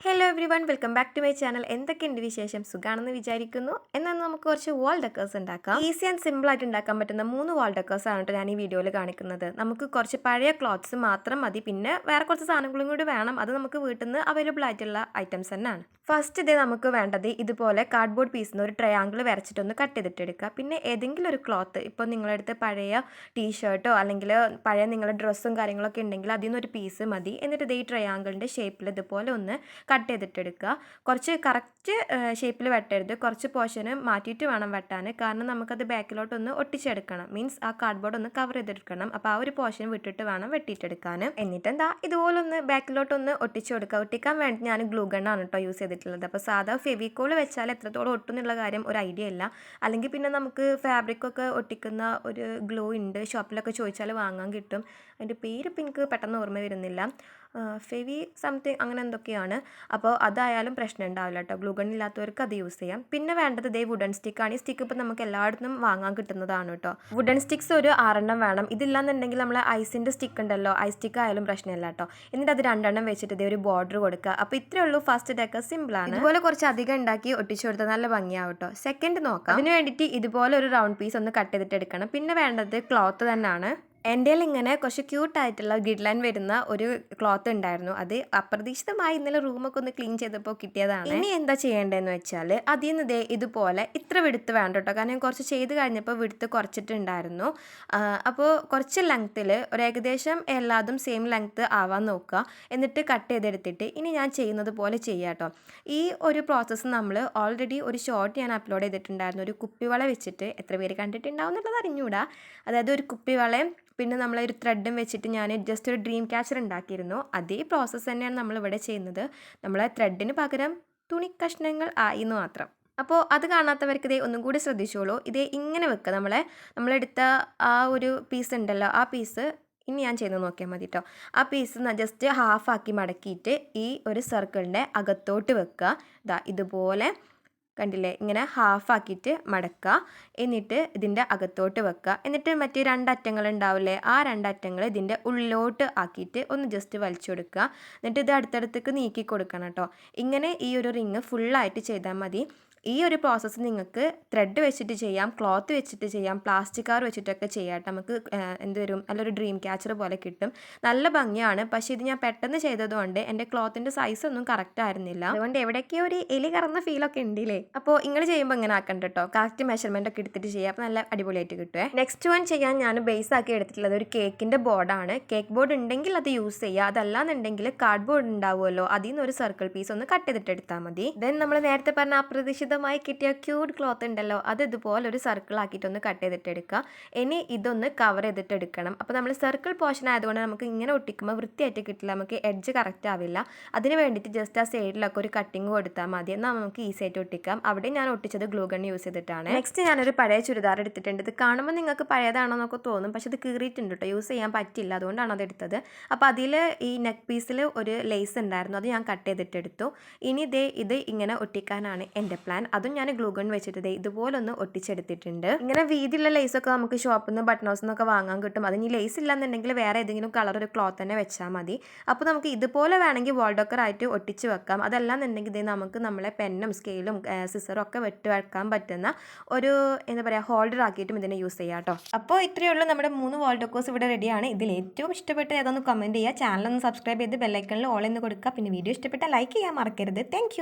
Hello everyone welcome back to my channel. എന്തൊക്കെയുണ്ട് വിശേഷം? സുഖാണെന്ന് വിചാരിക്കുന്നു. എന്നാൽ നമുക്ക് കുറച്ച് വാൾ ഡെക്കേഴ്സ് ഉണ്ടാക്കാം. ഈസി ആൻഡ് സിമ്പിൾ ആയിട്ട് ഉണ്ടാക്കാൻ പറ്റുന്ന 3 വാൾ ഡെക്കേഴ്സ് ആണ് കേട്ടോ ഞാൻ ഈ വീഡിയോയിൽ കാണിക്കുന്നത്. നമുക്ക് കുറച്ച് പഴയ ക്ലോത്ത്സ് മാത്രം മതി, പിന്നെ വേറെ കുറച്ച് സാധനങ്ങളും കൂടി വേണം. അത് നമുക്ക് വീട്ടിൽ നിന്ന് അവൈലബിൾ ആയിട്ടുള്ള ഐറ്റംസ് തന്നെയാണ്. ഫസ്റ്റ് ഇതേ നമുക്ക് വേണ്ടത് ഇതുപോലെ കാർഡ്ബോർഡ് പീസിൽ നിന്ന് ഒരു ട്രയാങ്കിൾ വരച്ചിട്ടൊന്ന് കട്ട് ചെയ്തിട്ടെടുക്കുക. പിന്നെ ഏതെങ്കിലും ഒരു ക്ലോത്ത്, ഇപ്പോൾ നിങ്ങളുടെ അടുത്ത് പഴയ ടീഷർട്ടോ അല്ലെങ്കിൽ പഴയ നിങ്ങളുടെ ഡ്രസ്സും കാര്യങ്ങളൊക്കെ ഉണ്ടെങ്കിൽ അതിൽ നിന്നൊരു പീസ് മതി. എന്നിട്ട് ഇതേ ട്രയാങ്കിളിൻ്റെ ഷേപ്പിൽ ഇതുപോലെ ഒന്ന് കട്ട് ചെയ്തിട്ടെടുക്കുക. കുറച്ച് കറക്റ്റ് ഷേപ്പിൽ വെട്ടരുത്, കുറച്ച് പോർഷന് മാറ്റിയിട്ട് വേണം വെട്ടാൻ. കാരണം നമുക്കത് ബാക്കിലോട്ടൊന്ന് ഒട്ടിച്ചെടുക്കണം, മീൻസ് ആ കാർഡ്ബോർഡ് ഒന്ന് കവർ ചെയ്തെടുക്കണം. അപ്പോൾ ആ ഒരു പോർഷൻ വിട്ടിട്ട് വേണം വെട്ടിയിട്ടെടുക്കാൻ. എന്നിട്ട് എന്താ ഇതുപോലെ ഒന്ന് ബാക്കിലോട്ടൊന്ന് ഒട്ടിച്ചു കൊടുക്കുക. ഒട്ടിക്കാൻ വേണ്ടി ഞാൻ ഗ്ലൂ ഗണ്ണാണ് കേട്ടോ യൂസ് ചെയ്തിട്ടുള്ളത്. അപ്പോൾ സാധാ ഫെവിക്കോൾ വെച്ചാൽ എത്രത്തോളം ഒട്ടുന്നുള്ള കാര്യം ഒരു ഐഡിയ ഇല്ല. അല്ലെങ്കിൽ പിന്നെ നമുക്ക് ഫാബ്രിക്കൊക്കെ ഒട്ടിക്കുന്ന ഒരു ഗ്ലൂ ഉണ്ട്, ഷോപ്പിലൊക്കെ ചോദിച്ചാൽ വാങ്ങാൻ കിട്ടും. അതിൻ്റെ പേര് ഇപ്പം എനിക്ക് പെട്ടെന്ന് ഓർമ്മ വരുന്നില്ല, ഫെവി സംതിങ് അങ്ങനെ എന്തൊക്കെയാണ്. അപ്പോൾ അതായാലും പ്രശ്നം ഉണ്ടാവില്ല കേട്ടോ, ഗ്ലൂ ഗൺ ഇല്ലാത്തവർക്ക് അത് യൂസ് ചെയ്യാം. പിന്നെ വേണ്ടത് ഇതേ വുഡൻ സ്റ്റിക്കാണ്. ഈ സ്റ്റിക്ക് ഇപ്പോൾ നമുക്ക് എല്ലായിടത്തും വാങ്ങാൻ കിട്ടുന്നതാണ് കേട്ടോ. വുഡൻ സ്റ്റിക്സ് ഒരു 6 വേണം. ഇതില്ലാന്നുണ്ടെങ്കിൽ നമ്മൾ ഐസിൻ്റെ സ്റ്റിക്ക് ഉണ്ടല്ലോ, ഐസ് സ്റ്റിക്ക് ആയാലും പ്രശ്നമില്ല കേട്ടോ. എന്നിട്ട് അത് 2 വെച്ചിട്ട് ഇതേ ഒരു ബോർഡർ കൊടുക്കുക. അപ്പോൾ ഇത്രയേ ഉള്ളൂ. ഫസ്റ്റ് ഡെക്ക് സിമ്പിളാണ്. ഇതുപോലെ കുറച്ച് അധികം ഉണ്ടാക്കി ഒട്ടിച്ചു കൊടുത്താൽ നല്ല ഭംഗിയാവും കേട്ടോ. സെക്കൻഡ് നോക്കാം. അതിന് വേണ്ടിയിട്ട് ഇതുപോലെ ഒരു റൗണ്ട് പീസ് ഒന്ന് കട്ട് ചെയ്തിട്ട് എടുക്കണം. പിന്നെ വേണ്ടത് ക്ലോത്ത് തന്നെയാണ്. എൻ്റെ ഇങ്ങനെ കുറച്ച് ക്യൂട്ടായിട്ടുള്ള ഗിഡ് ലൈൻ വരുന്ന ഒരു ക്ലോത്ത് ഉണ്ടായിരുന്നു. അത് അപ്രതീക്ഷിതമായി ഇന്നലെ റൂമൊക്കെ ഒന്ന് ക്ലീൻ ചെയ്തപ്പോൾ കിട്ടിയതാണ്. ഇനി എന്താ ചെയ്യേണ്ടതെന്ന് വെച്ചാൽ അതിൽ നിന്ന് ഇതുപോലെ ഇത്ര വിടുത്ത് വേണ്ട കേട്ടോ, കാരണം കുറച്ച് ചെയ്ത് കഴിഞ്ഞപ്പോൾ വിടുത്ത് കുറച്ചിട്ടുണ്ടായിരുന്നു. അപ്പോൾ കുറച്ച് ലെങ്ത്തിൽ ഒരു ഏകദേശം എല്ലാതും സെയിം ലെങ്ത്ത് ആവാൻ നോക്കുക. എന്നിട്ട് കട്ട് ചെയ്തെടുത്തിട്ട് ഇനി ഞാൻ ചെയ്യുന്നത് പോലെ ചെയ്യാം കേട്ടോ. ഈ ഒരു പ്രോസസ്സ് നമ്മൾ ഓൾറെഡി ഒരു ഷോർട്ട് ഞാൻ അപ്ലോഡ് ചെയ്തിട്ടുണ്ടായിരുന്നു. ഒരു കുപ്പിവള വെച്ചിട്ട് എത്ര പേര് കണ്ടിട്ടുണ്ടാവും എന്നുള്ളത് അറിഞ്ഞൂടാ. അതായത് ഒരു കുപ്പിവളയും പിന്നെ നമ്മളൊരു ത്രെഡും വെച്ചിട്ട് ഞാൻ ജസ്റ്റ് ഒരു ഡ്രീം ക്യാച്ചർ ഉണ്ടാക്കിയിരുന്നു. അതേ പ്രോസസ്സ് തന്നെയാണ് നമ്മളിവിടെ ചെയ്യുന്നത്. നമ്മളെ ത്രെഡിന് പകരം തുണി കഷ്ണങ്ങൾ ആയി എന്ന് മാത്രം. അപ്പോൾ അത് കാണാത്തവർക്ക് ഇതേ ഒന്നും കൂടി ശ്രദ്ധിച്ചോളൂ. ഇതേ ഇങ്ങനെ വെക്കുക. നമ്മളെടുത്ത ആ ഒരു പീസ് ഉണ്ടല്ലോ, ആ പീസ് ഇനി ഞാൻ ചെയ്യുന്നത് നോക്കിയാൽ മതി കേട്ടോ. ആ പീസ് ജസ്റ്റ് ഹാഫാക്കി മടക്കിയിട്ട് ഈ ഒരു സർക്കിളിൻ്റെ അകത്തോട്ട് വെക്കുക. ഇതുപോലെ കണ്ടില്ലേ, ഇങ്ങനെ ഹാഫാക്കിയിട്ട് മടക്കുക. എന്നിട്ട് ഇതിൻ്റെ അകത്തോട്ട് വെക്കുക. എന്നിട്ട് മറ്റേ 2 അറ്റങ്ങൾ ഉണ്ടാവില്ലേ, ആ 2 അറ്റങ്ങൾ ഇതിൻ്റെ ഉള്ളിലോട്ട് ആക്കിയിട്ട് ഒന്ന് ജസ്റ്റ് വലിച്ചു കൊടുക്കുക. എന്നിട്ട് ഇത് അടുത്തടുത്തേക്ക് നീക്കി കൊടുക്കണം കേട്ടോ. ഇങ്ങനെ ഈ ഒരു റിങ് ഫുള്ളായിട്ട് ചെയ്താൽ മതി. ഈ ഒരു പ്രോസസ്സ് നിങ്ങൾക്ക് ത്രെഡ് വെച്ചിട്ട് ചെയ്യാം, ക്ലോത്ത് വെച്ചിട്ട് ചെയ്യാം, പ്ലാസ്റ്റിക് കവർ വെച്ചിട്ടൊക്കെ ചെയ്യാം. നമുക്ക് എന്ത് വരും, നല്ലൊരു ഡ്രീം ക്യാച്ചർ പോലെ കിട്ടും. നല്ല ഭംഗിയാണ്. പക്ഷേ ഇത് ഞാൻ പെട്ടെന്ന് ചെയ്തതുകൊണ്ട് എൻ്റെ ക്ലോത്തിൻ്റെ സൈസ് ഒന്നും കറക്റ്റ് ആയിരുന്നില്ല. അതുകൊണ്ട് എവിടെയൊക്കെ ഒരു എലി കറന്ന ഫീലൊക്കെ ഉണ്ടല്ലേ. അപ്പോൾ നിങ്ങൾ ചെയ്യുമ്പോൾ ഇങ്ങനെ ആക്കണ്ട കേട്ടോ, കറക്റ്റ് മെഷർമെൻ്റ് ഒക്കെ എടുത്തിട്ട് ചെയ്യാം. അപ്പോൾ നല്ല അടിപൊളിയായിട്ട് കിട്ടുമേ. നെക്സ്റ്റ് വൺ ചെയ്യാൻ ഞാൻ ബേസ് ആക്കി എടുത്തിട്ടുള്ളത് ഒരു കേക്കിൻ്റെ ബോർഡാണ്. കേക്ക് ബോർഡ് ഉണ്ടെങ്കിൽ അത് യൂസ് ചെയ്യുക. അതല്ലാന്നുണ്ടെങ്കിൽ കാർഡ് ബോർഡ് ഉണ്ടാവുമല്ലോ, അതിൽ നിന്ന് ഒരു സർക്കിൾ പീസ് ഒന്ന് കട്ട് ചെയ്തിട്ട് എടുത്താൽ മതി. ദെൻ നമ്മൾ നേരത്തെ പറഞ്ഞ അപ്രതീക്ഷിത കിട്ടിയ ക്യൂട്ട് ക്ലോത്ത് ഉണ്ടല്ലോ, അത് ഇതുപോലെ ഒരു സർക്കിൾ ആക്കിയിട്ടൊന്ന് കട്ട് ചെയ്തിട്ട് എടുക്കുക. ഇനി ഇതൊന്ന് കവർ ചെയ്തിട്ട് എടുക്കണം. അപ്പോൾ നമ്മൾ സർക്കിൾ പോർഷൻ ആയതുകൊണ്ട് നമുക്ക് ഇങ്ങനെ ഒട്ടിക്കുമ്പോൾ വൃത്തിയായിട്ട് കിട്ടില്ല, നമുക്ക് എഡ്ജ് കറക്റ്റ് ആവില്ല. അതിന് വേണ്ടിയിട്ട് ജസ്റ്റ് ആ സൈഡിലൊക്കെ ഒരു കട്ടിങ് കൊടുത്താൽ മതി, എന്നാൽ നമുക്ക് ഈസി ആയിട്ട് ഒട്ടിക്കാം. അവിടെ ഞാൻ ഒട്ടിച്ചത് ഗ്ലൂ ഗൺ യൂസ് ചെയ്തിട്ടാണ്. നെക്സ്റ്റ് ഞാനൊരു പഴയ ചുരിദാർ എടുത്തിട്ടുണ്ട്. ഇത് കാണുമ്പോൾ നിങ്ങൾക്ക് പഴയതാണോ എന്നൊക്കെ തോന്നും, പക്ഷെ ഇത് കീറിയിട്ടുണ്ട് കേട്ടോ, യൂസ് ചെയ്യാൻ പറ്റില്ല, അതുകൊണ്ടാണ് അത് എടുത്തത്. അപ്പോൾ അതിൽ ഈ നെക്ക് പീസിൽ ഒരു ലേസ് ഉണ്ടായിരുന്നു, അത് ഞാൻ കട്ട് ചെയ്തിട്ടെടുത്തു. ഇനി ഇത് ഇങ്ങനെ ഒട്ടിക്കാനാണ് എൻ്റെ പ്ലാൻ. അതും ഞാൻ ഗ്ലൂ ഗൺ വെച്ചിട്ട് ഇതുപോലെ ഒന്ന് ഒട്ടിച്ചെടുത്തിട്ടുണ്ട്. ഇങ്ങനെ വീതിയുള്ള ലേസൊക്കെ നമുക്ക് ഷോപ്പിൽ നിന്ന് ബട്ടൺ ഹൗസിൽ നിന്നൊക്കെ വാങ്ങാൻ കിട്ടും. അതിന് ലേസ് ഇല്ലെന്നുണ്ടെങ്കിൽ വേറെ ഏതെങ്കിലും കളർ ഒരു ക്ലോത്ത് തന്നെ വെച്ചാൽ മതി. അപ്പോൾ നമുക്ക് ഇതുപോലെ വേണമെങ്കിൽ വാൾ ഡെക്കർ ആയിട്ട് ഒട്ടിച്ച് വെക്കാം. അതല്ലാന്നുണ്ടെങ്കിൽ നമുക്ക് നമ്മളെ പെന്നും സ്കെയിലും സിസറും ഒക്കെ വെക്കാൻ പറ്റുന്ന ഒരു എന്താ പറയുക ഹോൾഡർ ആക്കിയിട്ടും ഇതിനെ യൂസ് ചെയ്യാം കേട്ടോ. അപ്പോൾ ഇത്രയേ ഉള്ളൂ, നമ്മുടെ 3 വാൾ ഡെക്കേഴ്സ് ഇവിടെ റെഡിയാണ്. ഇതിൽ ഏറ്റവും ഇഷ്ടപ്പെട്ട ഏതൊന്ന് കമൻറ്റ് ചെയ്യുക. ചാനൽ ഒന്ന് സബ്സ്ക്രൈബ് ചെയ്ത് ബെല്ലൈക്കണിൽ ഓൾ എന്ന് കൊടുക്കുക. പിന്നെ വീഡിയോ ഇഷ്ടപ്പെട്ടാൽ ലൈക്ക് ചെയ്യാൻ മറക്കരുത്. Thank you.